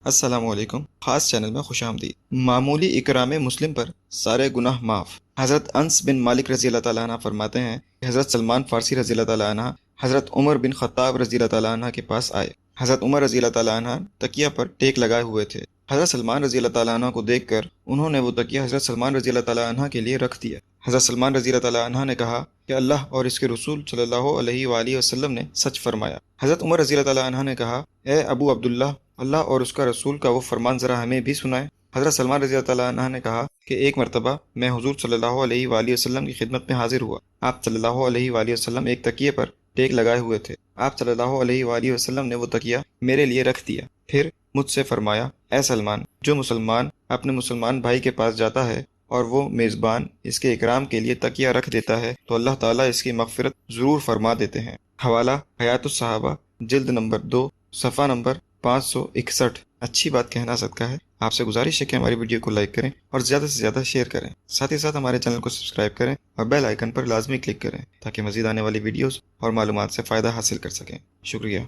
السلام علیکم، خاص چینل میں خوش آمدید۔ معمولی اکرام مسلم پر سارے گناہ معاف۔ حضرت انس بن مالک رضی اللہ تعالیٰ عنہ فرماتے ہیں کہ حضرت سلمان فارسی رضی اللہ تعالیٰ عنہ حضرت عمر بن خطاب رضی اللہ تعالیٰ عنہ کے پاس آئے۔ حضرت عمر رضی اللہ تعالیٰ عنہ تکیہ پر ٹیک لگائے ہوئے تھے۔ حضرت سلمان رضی اللہ تعالیٰ عنہ کو دیکھ کر انہوں نے وہ تکیہ حضرت سلمان رضی اللہ تعالیٰ عنہ کے لیے رکھ دیا۔ حضرت سلمان رضی اللہ تعالیٰ عنہ نے کہا کہ اللہ اور اس کے رسول صلی اللہ علیہ وآلہ وسلم نے سچ فرمایا۔ حضرت عمر رضی اللہ تعالیٰ عنہ نے کہا، اے ابو عبداللہ، اللہ اور اس کا رسول کا وہ فرمان ذرا ہمیں بھی سنائے۔ حضرت سلمان رضی اللہ تعالیٰ عنہ نے کہا کہ ایک مرتبہ میں حضور صلی اللہ علیہ وآلہ وسلم کی خدمت میں حاضر ہوا۔ آپ صلی اللہ علیہ وآلہ وسلم ایک تکیے پر ٹیک لگائے ہوئے تھے۔ آپ صلی اللہ علیہ وآلہ وسلم نے وہ تکیہ میرے لیے رکھ دیا، پھر مجھ سے فرمایا، اے سلمان، جو مسلمان اپنے مسلمان بھائی کے پاس جاتا ہے اور وہ میزبان اس کے اکرام کے لیے تکیہ رکھ دیتا ہے تو اللہ تعالیٰ اس کی مغفرت ضرور فرما دیتے ہیں۔ حوالہ حیات الصحابہ، جلد نمبر 2، صفحہ نمبر 561۔ اچھی بات کہنا صدقہ ہے۔ آپ سے گزارش ہے کہ ہماری ویڈیو کو لائک کریں اور زیادہ سے زیادہ شیئر کریں، ساتھ ہی ساتھ ہمارے چینل کو سبسکرائب کریں اور بیل آئیکن پر لازمی کلک کریں تاکہ مزید آنے والی ویڈیوز اور معلومات سے فائدہ حاصل کر سکیں۔ شکریہ۔